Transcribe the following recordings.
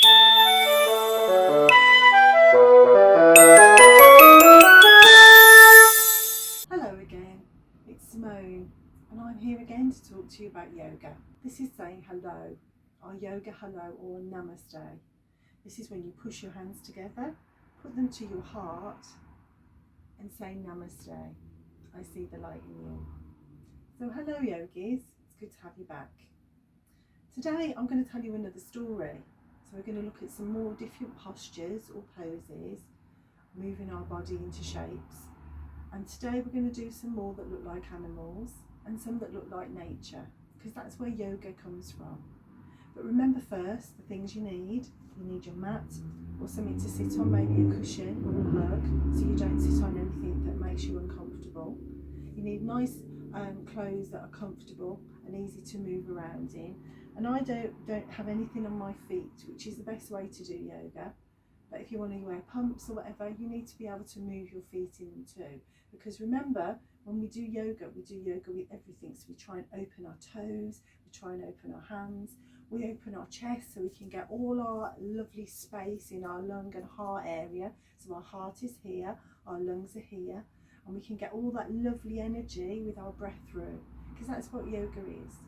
Hello again, it's Simone and I'm here again to talk to you about yoga. This is saying hello, our yoga hello or Namaste. This is when you push your hands together, put them to your heart and say Namaste. I see the light in you. So hello yogis, it's good to have you back. Today I'm going to tell you another story. So we're going to look at some more different postures or poses, moving our body into shapes. And today we're going to do some more that look like animals and some that look like nature, because that's where yoga comes from. But remember first the things you need. You need your mat or something to sit on, maybe a cushion or a rug, so you don't sit on anything that makes you uncomfortable. You need nice clothes that are comfortable and easy to move around in. And I don't have anything on my feet, which is the best way to do yoga. But if you want to wear pumps or whatever, you need to be able to move your feet in them too. Because remember, when we do yoga with everything. So we try and open our toes, we try and open our hands, we open our chest so we can get all our lovely space in our lung and heart area. So our heart is here, our lungs are here, and we can get all that lovely energy with our breath through, because that's what yoga is.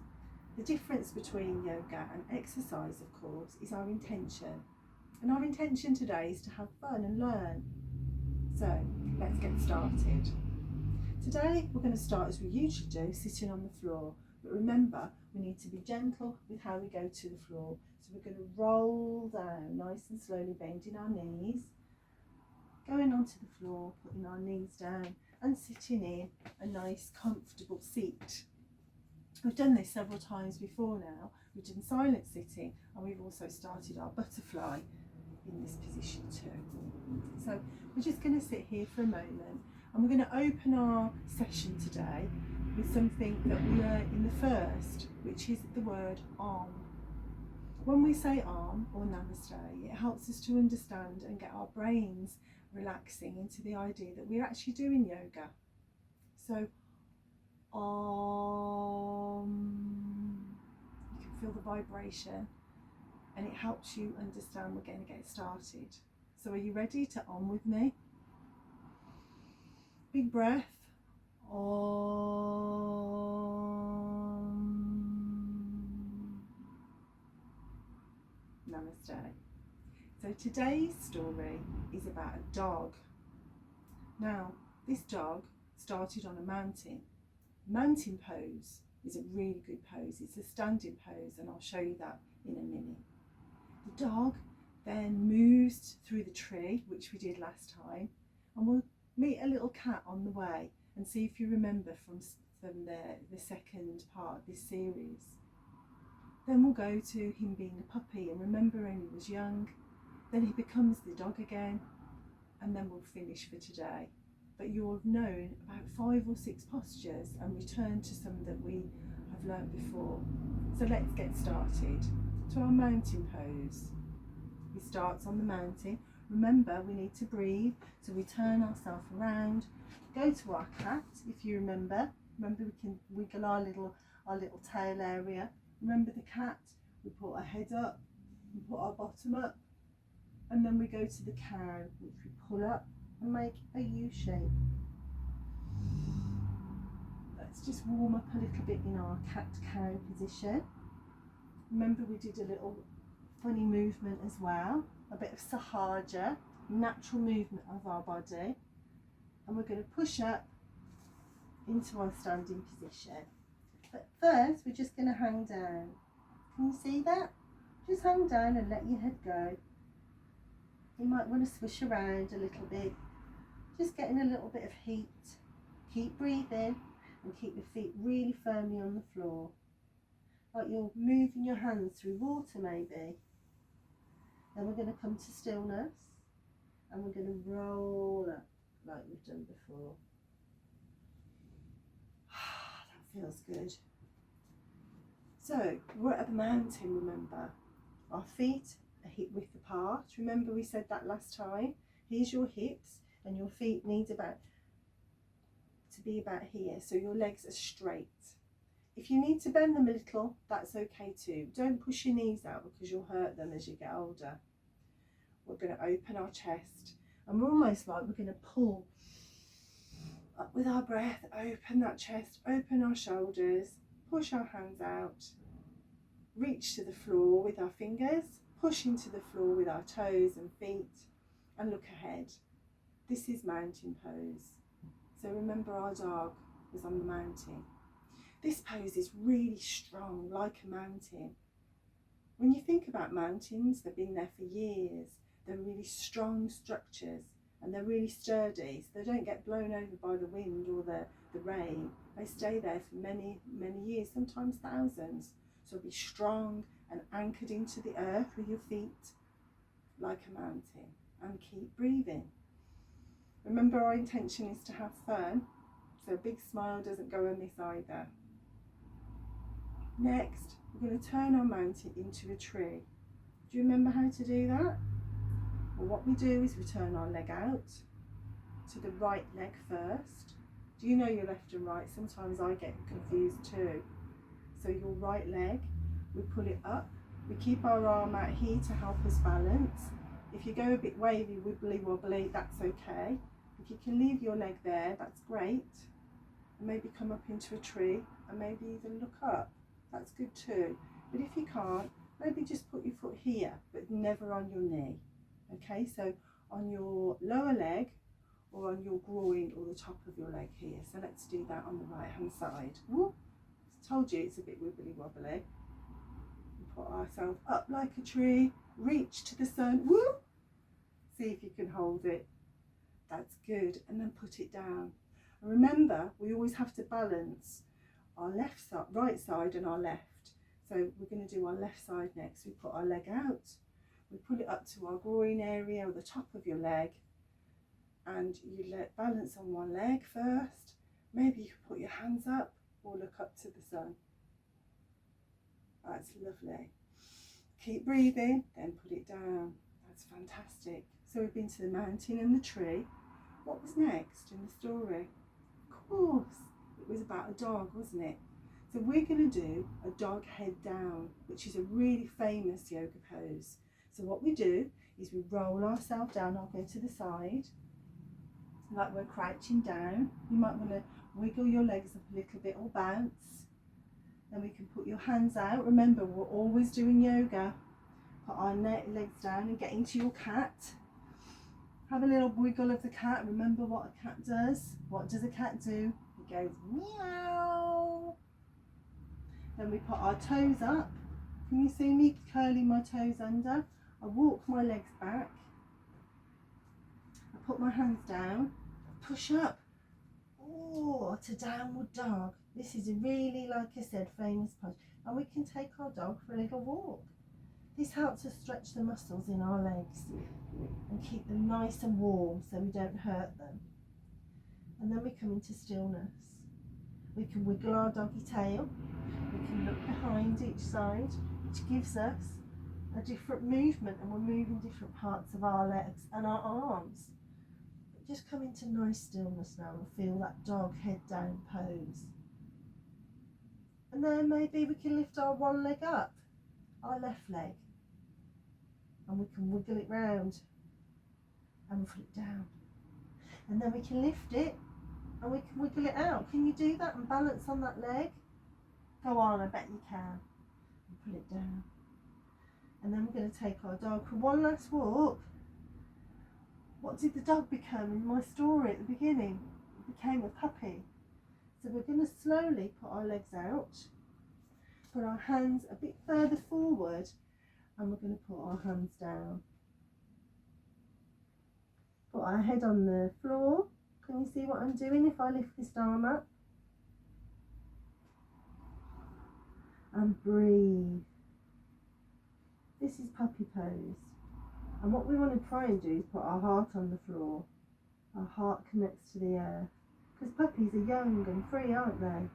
The difference between yoga and exercise, of course, is our intention. And our intention today is to have fun and learn. So let's get started. Today we're going to start as we usually do, sitting on the floor. But remember, we need to be gentle with how we go to the floor. So we're going to roll down nice and slowly, bending our knees, going onto the floor, putting our knees down and sitting in a nice comfortable seat. We've done this several times before now. We've done silent sitting and we've also started our butterfly in this position too. So we're just going to sit here for a moment and we're going to open our session today with something that we learned in the first, which is the word Om. When we say Om or Namaste, it helps us to understand and get our brains relaxing into the idea that we're actually doing yoga. So Om, you can feel the vibration and it helps you understand we're going to get started. So are you ready to Om with me? Big breath. Om. Namaste. So today's story is about a dog. Now, this dog started on a mountain. Mountain pose is a really good pose. It's a standing pose and I'll show you that in a minute. The dog then moves through the tree, which we did last time, and we'll meet a little cat on the way and see if you remember from the second part of this series. Then we'll go to him being a puppy and remember when he was young, then he becomes the dog again, and then we'll finish for today. But you'll have known about 5 or 6 postures and return to some that we have learnt before. So let's get started. To our mountain pose. We start on the mountain. Remember, we need to breathe, so we turn ourselves around, go to our cat, if you remember. Remember, we can wiggle our little tail area. Remember the cat, we put our head up, we put our bottom up, and then we go to the cow, which we pull up and make a U shape. Let's just warm up a little bit in our cat-cow position. Remember, we did a little funny movement as well, a bit of sahaja, natural movement of our body, and we're going to push up into our standing position. But first we're just going to hang down. Can you see that? Just hang down and let your head go. You might want to swish around a little bit, just getting a little bit of heat. Keep breathing and keep your feet really firmly on the floor, like you're moving your hands through water maybe. Then we're going to come to stillness and we're going to roll up like we've done before. That feels good. So we're at the mountain, remember. Our feet are hip width apart. Remember we said that last time. Here's your hips and your feet need to be about here. So your legs are straight. If you need to bend them a little, that's okay too. Don't push your knees out because you'll hurt them as you get older. We're going to open our chest, and we're almost like we're going to pull up with our breath. Open that chest, open our shoulders, push our hands out, reach to the floor with our fingers, push into the floor with our toes and feet, and look ahead. This is mountain pose. So remember, our dog was on the mountain. This pose is really strong, like a mountain. When you think about mountains, they've been there for years. They're really strong structures, and they're really sturdy, so they don't get blown over by the wind or the rain. They stay there for many, many years, sometimes thousands. So be strong and anchored into the earth with your feet like a mountain, and keep breathing. Remember, our intention is to have fun, so a big smile doesn't go amiss either. Next, we're going to turn our mountain into a tree. Do you remember how to do that? Well, what we do is we turn our leg out to the right leg first. Do you know your left and right? Sometimes I get confused too. So your right leg, we pull it up. We keep our arm out here to help us balance. If you go a bit wavy, wibbly wobbly, that's okay. If you can leave your leg there, that's great. And maybe come up into a tree, and maybe even look up. That's good too. But if you can't, maybe just put your foot here, but never on your knee. Okay, so on your lower leg, or on your groin, or the top of your leg here. So let's do that on the right hand side. Woo. I told you it's a bit wibbly wobbly. Put ourselves up like a tree, reach to the sun. Woo. See if you can hold it. That's good. And then put it down. And remember, we always have to balance our left side, right side, and our left. So we're going to do our left side next. We put our leg out, we pull it up to our groin area or the top of your leg, and you let balance on one leg first. Maybe you can put your hands up or look up to the sun. That's lovely. Keep breathing, then put it down. That's fantastic. So we've been to the mountain and the tree. What was next in the story? Of course, it was about a dog, wasn't it? So we're going to do a dog head down, which is a really famous yoga pose. So what we do is we roll ourselves down. I'll go to the side, like we're crouching down. You might want to wiggle your legs up a little bit or bounce. Then we can put your hands out. Remember, we're always doing yoga. Put our legs down and get into your cat. Have a little wiggle of the cat. Remember what a cat does. What does a cat do? It goes meow. Then we put our toes up. Can you see me curling my toes under? I walk my legs back. I put my hands down. Push up. Oh, to downward dog. This is a really, like I said, famous pose. And we can take our dog for a little walk. This helps us stretch the muscles in our legs and keep them nice and warm so we don't hurt them. And then we come into stillness. We can wiggle our doggy tail. We can look behind each side, which gives us a different movement, and we're moving different parts of our legs and our arms. But just come into nice stillness now and feel that dog head down pose. And then maybe we can lift our one leg up, our left leg, and we can wiggle it round and put it down. And then we can lift it and we can wiggle it out. Can you do that and balance on that leg? Go on, I bet you can. And put it down. And then we're going to take our dog for one last walk. What did the dog become in my story at the beginning? It became a puppy. So we're going to slowly put our legs out, put our hands a bit further forward, and we're going to put our hands down. Put our head on the floor. Can you see what I'm doing if I lift this arm up? And breathe. This is puppy pose. And what we want to try and do is put our heart on the floor. Our heart connects to the earth. Because puppies are young and free, aren't they?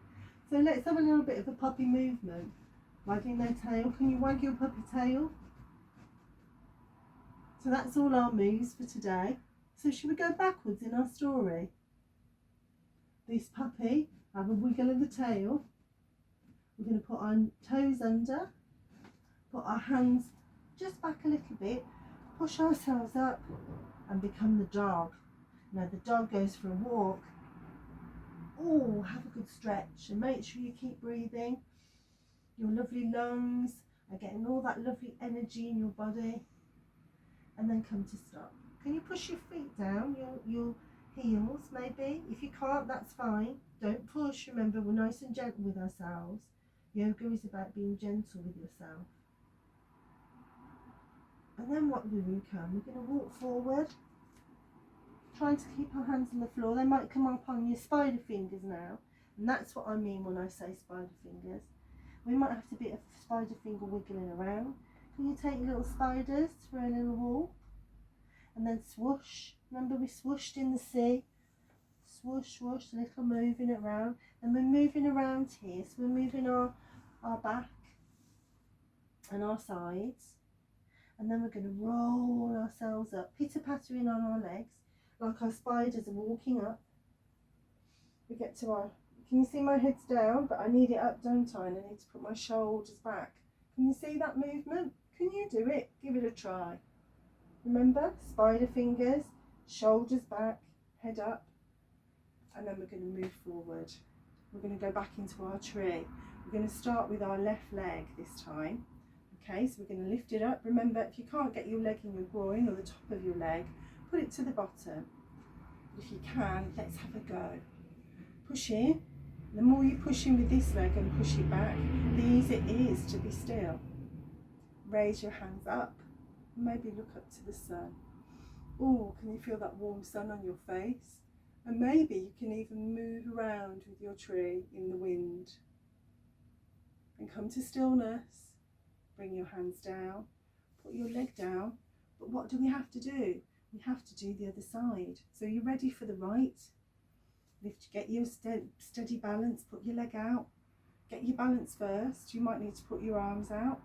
So let's have a little bit of a puppy movement. Wagging their tail. Can you wag your puppy tail? So that's all our moves for today. So should we go backwards in our story? This puppy, have a wiggle of the tail. We're going to put our toes under, put our hands just back a little bit, push ourselves up and become the dog. Now the dog goes for a walk. Oh, have a good stretch and make sure you keep breathing. Your lovely lungs are getting all that lovely energy in your body. And then come to stop. Can you push your feet down, your heels maybe? If you can't, that's fine. Don't push. Remember, we're nice and gentle with ourselves. Yoga is about being gentle with yourself. And then what do we become? We're going to walk forward, trying to keep our hands on the floor. They might come up on your spider fingers now. And that's what I mean when I say spider fingers. We might have to be a spider finger wiggling around. Can you take little spiders for a little walk? And then swoosh. Remember we swooshed in the sea? Swoosh, swoosh, a little moving around. And we're moving around here. So we're moving our back and our sides. And then we're going to roll ourselves up, pitter-pattering on our legs, like our spiders are walking up. We get to our, can you see my head's down? But I need it up, don't I? And I need to put my shoulders back. Can you see that movement? Can you do it? Give it a try. Remember, spider fingers, shoulders back, head up, and then we're going to move forward. We're going to go back into our tree. We're going to start with our left leg this time. Okay, so we're going to lift it up. Remember, if you can't get your leg in your groin or the top of your leg, put it to the bottom. If you can, let's have a go. Push in. The more you push in with this leg and push it back, the easier it is to be still. Raise your hands up. Maybe look up to the sun. Oh, can you feel that warm sun on your face? And maybe you can even move around with your tree in the wind. And come to stillness. Bring your hands down. Put your leg down. But what do we have to do? We have to do the other side. So you're ready for the right. Lift, get your steady balance. Put your leg out. Get your balance first. You might need to put your arms out.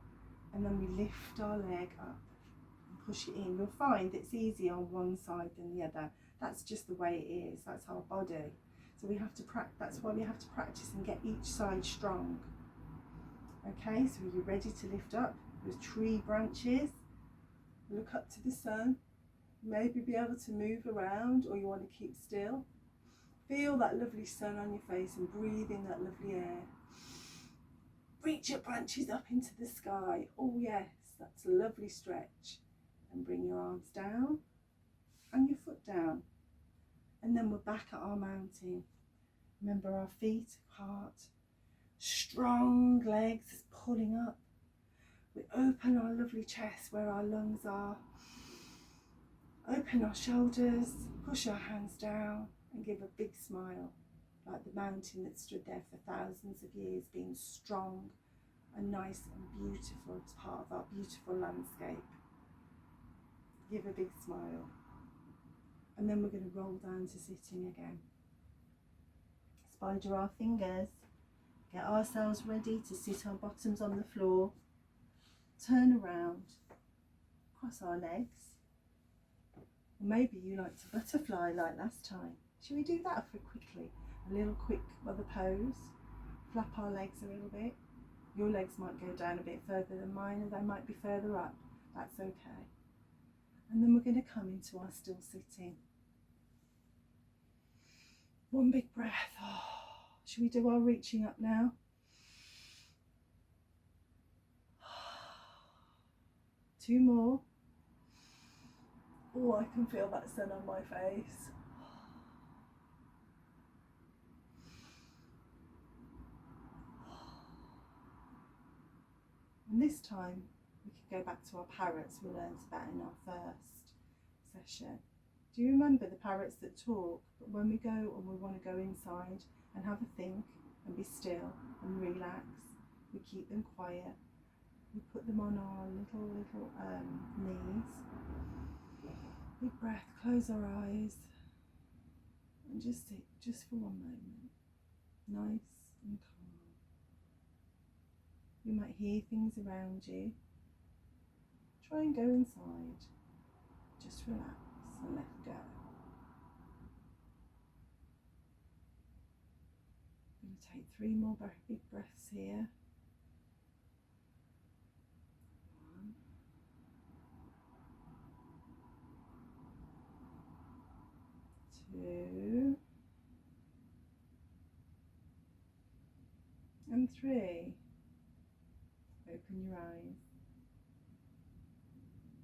And then we lift our leg up and push it in. You'll find it's easier on one side than the other. That's just the way it is. That's our body. So we have to practice. That's why we have to practice and get each side strong. Okay, so you're ready to lift up with tree branches. Look up to the sun. Maybe be able to move around, or you want to keep still. Feel that lovely sun on your face and breathe in that lovely air. Reach your branches up into the sky. Oh yes, that's a lovely stretch. And bring your arms down and your foot down. And then we're back at our mountain. Remember our feet apart. Strong legs pulling up. We open our lovely chest where our lungs are. Open our shoulders, push our hands down and give a big smile. Like the mountain that stood there for thousands of years, being strong and nice and beautiful as part of our beautiful landscape. Give a big smile. And then we're going to roll down to sitting again. Spider our fingers. Get ourselves ready to sit our bottoms on the floor. Turn around. Cross our legs. Or maybe you like to butterfly like last time. Shall we do that for quickly? A little quick mother pose. Flap our legs a little bit. Your legs might go down a bit further than mine, and they might be further up. That's okay. And then we're going to come into our still sitting. One big breath. Oh. Shall we do our reaching up now? Two more. Oh, I can feel that sun on my face. And this time we can go back to our parrots we learned about in our first session. Do you remember the parrots that talk, but when we go and we want to go inside and have a think and be still and relax, we keep them quiet. We put them on our little knees. Big breath, close our eyes and just sit just for one moment. Nice and calm. You might hear things around you. Try and go inside. Just relax and let go. I'm going to take 3 more big breaths here. 2 and 3. Open your eyes.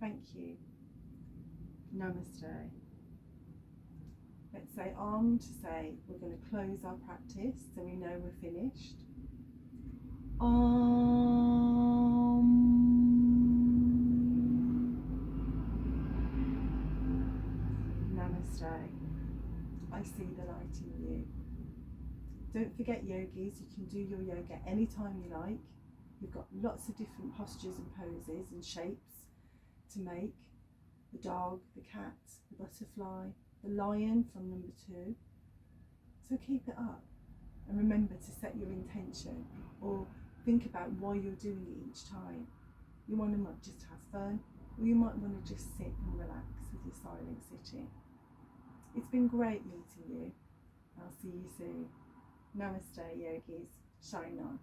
Thank you. Namaste. Let's say Om to say we're going to close our practice so we know we're finished. Om. Namaste. I see the light in you. Don't forget, yogis, you can do your yoga anytime you like. We've got lots of different postures and poses and shapes to make. The dog, the cat, the butterfly, the lion from number 2. So keep it up and remember to set your intention or think about why you're doing it each time. You want to just have fun, or you might want to just sit and relax with your silent sitting. It's been great meeting you. I'll see you soon. Namaste, yogis. Shine on.